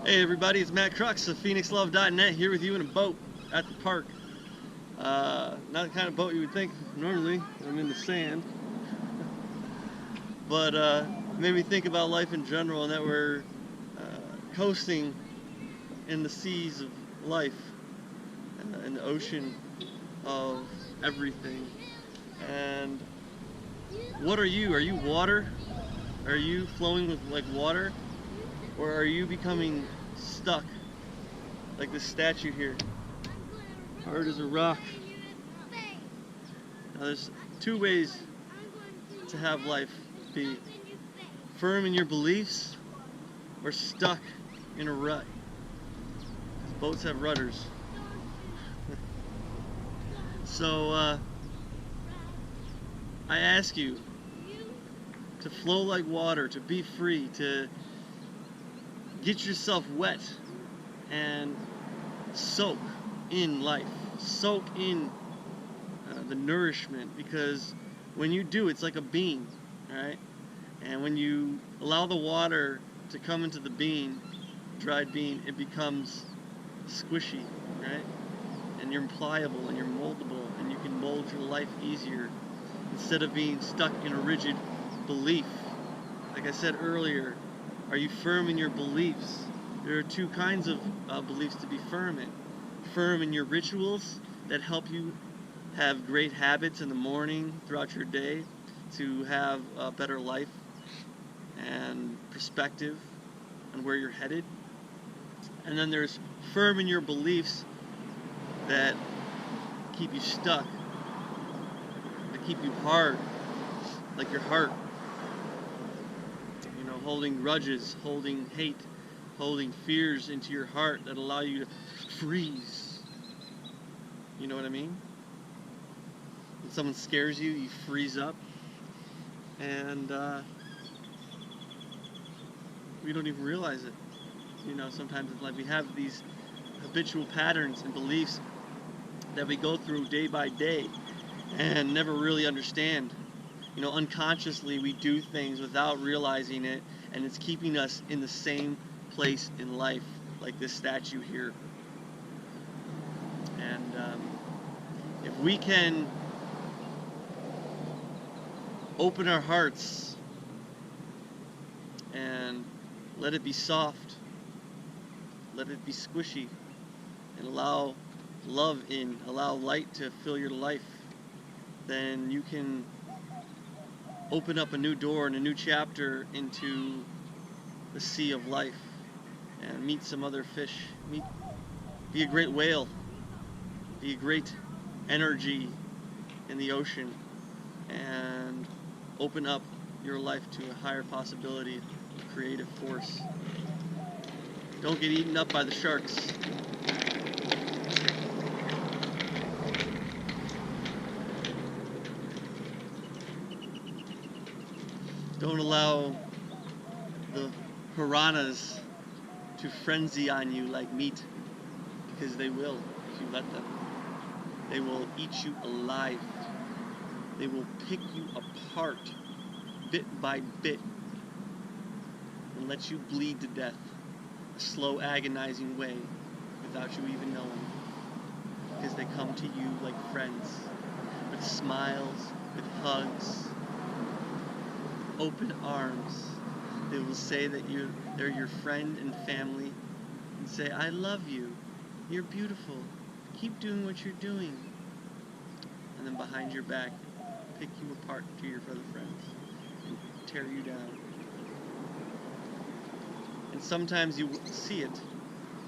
Hey everybody, it's Matt Crux of PhoenixLove.net here with you in a boat at the park. Not the kind of boat you would think normally. I'm in the sand. But it made me think about life in general and that we're coasting in the seas of life, in the ocean of everything. And what are you? Are you water? Are you flowing with like water? Or are you becoming stuck like this statue here? Hard as a rock. Now there's two ways to have life: be firm in your beliefs or stuck in a rut. Boats have rudders. So I ask you to flow like water, to be free, to get yourself wet and soak in life, soak in the nourishment, because when you do, it's like a bean, right? And when you allow the water to come into the bean, dried bean, it becomes squishy, right? And you're pliable and you're moldable and you can mold your life easier instead of being stuck in a rigid belief. Like I said earlier, are you firm in your beliefs? There are two kinds of beliefs to be firm in. Firm in your rituals that help you have great habits in the morning throughout your day to have a better life and perspective on where you're headed. And then there's firm in your beliefs that keep you stuck, that keep you hard, like your heart. You know, holding grudges, holding hate, holding fears into your heart that allow you to freeze. You know what I mean? When someone scares you, you freeze up. And we don't even realize it. You know, sometimes it's like we have these habitual patterns and beliefs that we go through day by day and never really understand. You know, unconsciously we do things without realizing it, and it's keeping us in the same place in life, like this statue here. And if we can open our hearts and let it be soft, let it be squishy, and allow love in, allow light to fill your life, then you can open up a new door and a new chapter into the sea of life and meet some other fish. Be a great whale, be a great energy in the ocean, and open up your life to a higher possibility of creative force. Don't get eaten up by the sharks. Don't allow the piranhas to frenzy on you like meat, because they will if you let them. They will eat you alive. They will pick you apart bit by bit and let you bleed to death a slow, agonizing way without you even knowing, because they come to you like friends, with smiles, with hugs, open arms. They will say that they're your friend and family, and say, I love you, you're beautiful, keep doing what you're doing. And then behind your back, pick you apart to your other friends and tear you down. And sometimes you see it,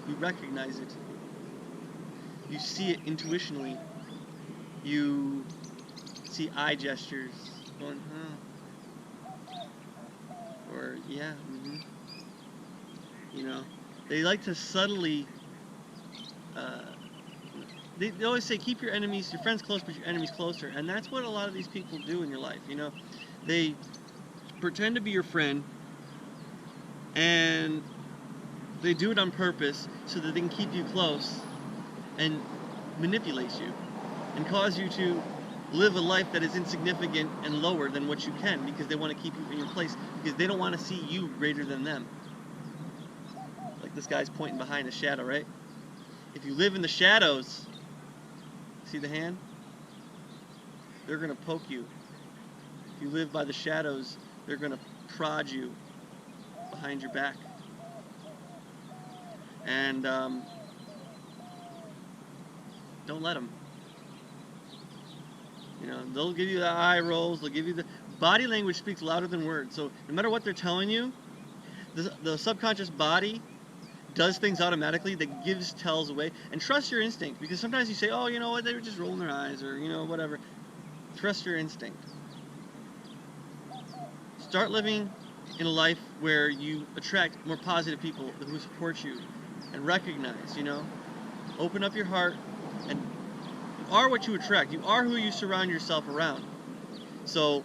you recognize it, you see it intuitionally, you see eye gestures going, or yeah, You know, they like to subtly, they always say keep your friends close, but your enemies closer. And that's what a lot of these people do in your life, you know. They pretend to be your friend, and they do it on purpose so that they can keep you close and manipulate you and cause you to live a life that is insignificant and lower than what you can, because they want to keep you in your place, because they don't want to see you greater than them. Like this guy's pointing behind a shadow, right? If you live in the shadows, see the hand? They're going to poke you. If you live by the shadows, they're going to prod you behind your back. And don't let them. You know, they'll give you the eye rolls, they'll give you the... Body language speaks louder than words. So no matter what they're telling you, the subconscious body does things automatically that tells away. And trust your instinct, because sometimes you say, oh, you know what, they were just rolling their eyes, or, you know, whatever. Trust your instinct. Start living in a life where you attract more positive people who support you, and recognize, you know, open up your heart, and you are what you attract. You are who you surround yourself around. So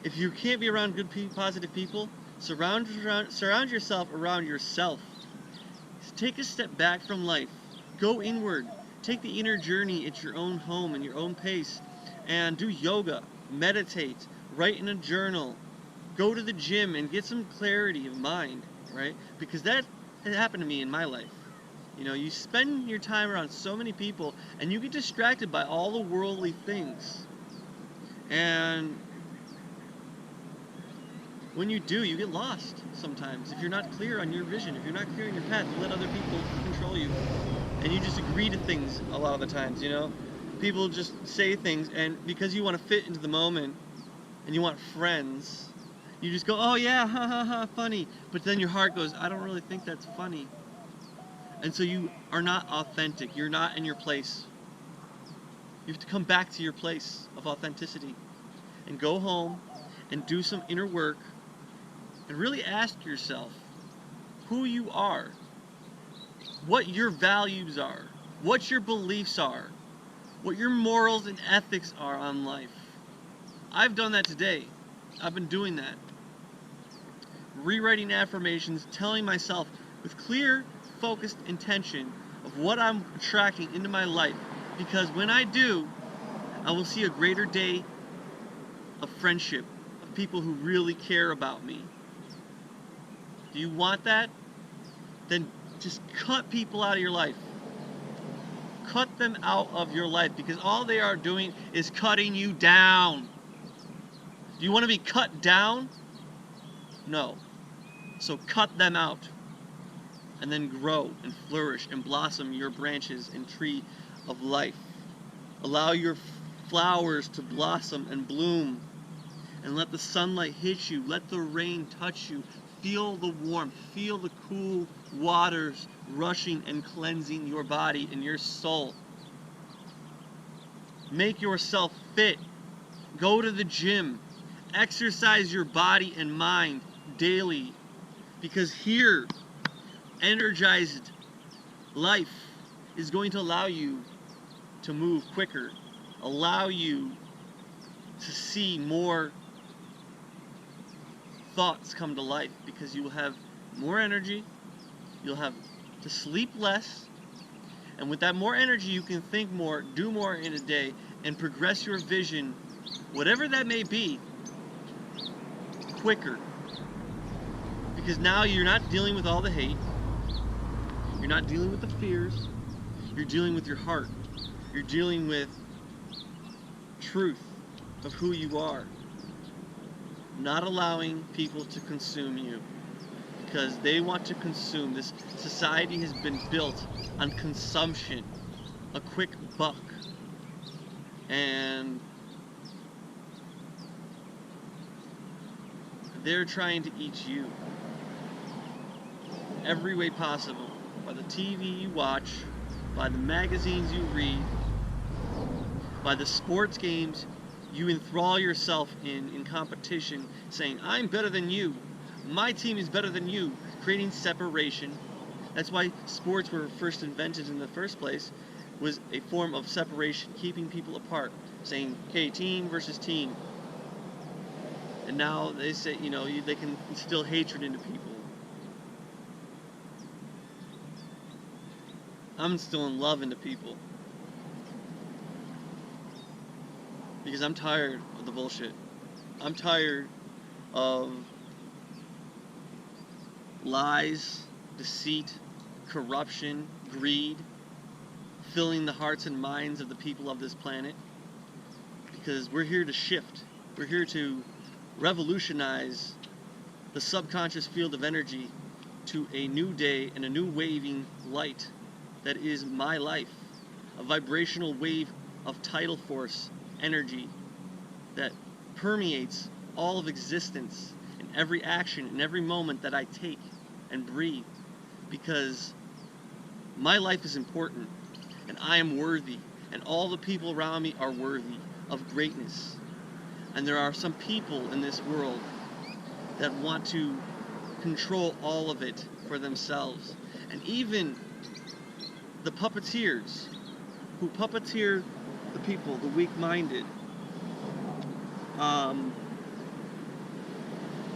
if you can't be around good, positive people, surround yourself around yourself. Take a step back from life. Go inward. Take the inner journey at your own home and your own pace. And do yoga, meditate, write in a journal, go to the gym and get some clarity of mind, right? Because that had happened to me in my life. You know, you spend your time around so many people and you get distracted by all the worldly things. And when you do, you get lost sometimes. If you're not clear on your vision, if you're not clear on your path, you let other people control you. And you just agree to things a lot of the times, you know? People just say things, and because you want to fit into the moment and you want friends, you just go, oh yeah, ha ha ha, funny. But then your heart goes, I don't really think that's funny. And so you are not authentic. You're not in your place. You have to come back to your place of authenticity and go home and do some inner work and really ask yourself who you are, what your values are, what your beliefs are, what your morals and ethics are on life. I've done that today. I've been doing that. Rewriting affirmations, telling myself with clear, focused intention of what I'm attracting into my life. Because when I do, I will see a greater day of friendship, of people who really care about me. Do you want that? Then just cut people out of your life. Cut them out of your life, because all they are doing is cutting you down. Do you want to be cut down? No. So cut them out. And then grow and flourish and blossom your branches and tree of life. Allow your flowers to blossom and bloom. And let the sunlight hit you. Let the rain touch you. Feel the warmth. Feel the cool waters rushing and cleansing your body and your soul. Make yourself fit. Go to the gym. Exercise your body and mind daily. Because here, energized life is going to allow you to move quicker. Allow you to see more thoughts come to life, because you will have more energy, you'll have to sleep less, and with that more energy you can think more, do more in a day, and progress your vision, whatever that may be, quicker. Because now you're not dealing with all the hate, you're not dealing with the fears, you're dealing with your heart, you're dealing with truth of who you are. Not allowing people to consume you, because they want to consume. This society has been built on consumption, a quick buck, and they're trying to eat you every way possible, by the TV you watch, by the magazines you read, by the sports games you enthrall yourself in competition, saying, I'm better than you, my team is better than you, creating separation. That's why sports were first invented in the first place, was a form of separation, keeping people apart, saying, okay, team versus team. And now they say, you know, they can instill hatred into people. I'm instilling love into people. Because I'm tired of the bullshit. I'm tired of lies deceit, corruption, greed, filling the hearts and minds of the people of this planet. Because we're here to shift. We're here to revolutionize the subconscious field of energy to a new day and a new waving light that is my life. A vibrational wave of tidal force energy that permeates all of existence in every action, in every moment that I take and breathe. Because my life is important and I am worthy, and all the people around me are worthy of greatness. And there are some people in this world that want to control all of it for themselves. And even the puppeteers who puppeteer the people, the weak-minded,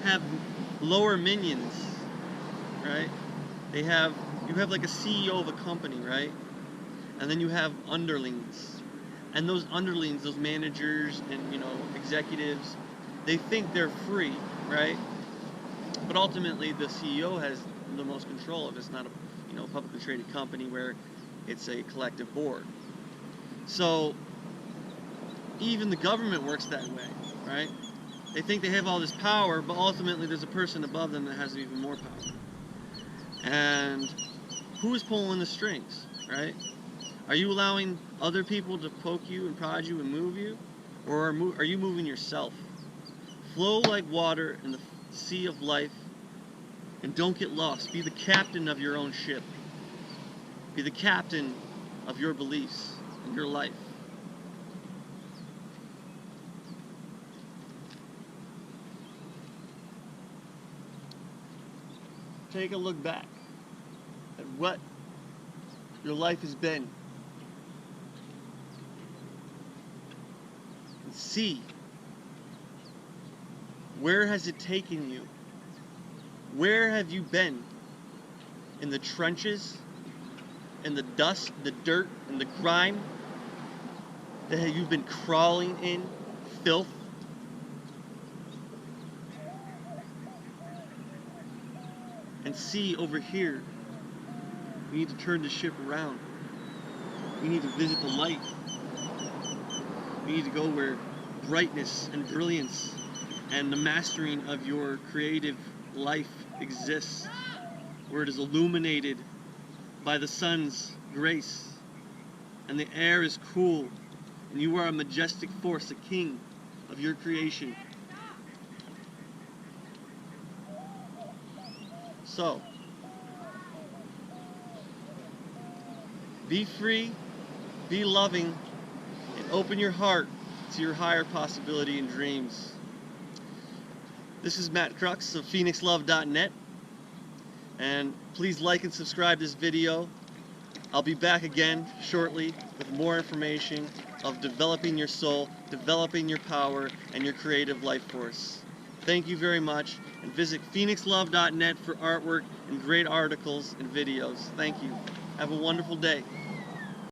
have lower minions, right? You have like a CEO of a company, right? And then you have underlings. And those underlings, those managers and, executives, they think they're free, right? But ultimately the CEO has the most control of it. It's not a, publicly traded company where it's a collective board. So even the government works that way, right? They think they have all this power, but ultimately there's a person above them that has even more power. And who's pulling the strings, right? Are you allowing other people to poke you and prod you and move you? Or are you moving yourself? Flow like water in the sea of life, and don't get lost. Be the captain of your own ship. Be the captain of your beliefs and your life. Take a look back at what your life has been. And see, where has it taken you? Where have you been? In the trenches? In the dust, the dirt, and the grime that you've been crawling in? Filth? And see over here, we need to turn the ship around. We need to visit the light. We need to go where brightness and brilliance and the mastering of your creative life exists, where it is illuminated by the sun's grace, and the air is cool, and you are a majestic force, a king of your creation. So, be free, be loving, and open your heart to your higher possibility and dreams. This is Matt Crux of PhoenixLove.net, and please like and subscribe this video. I'll be back again shortly with more information of developing your soul, developing your power, and your creative life force. Thank you very much, and visit PhoenixLove.net for artwork and great articles and videos. Thank you. Have a wonderful day.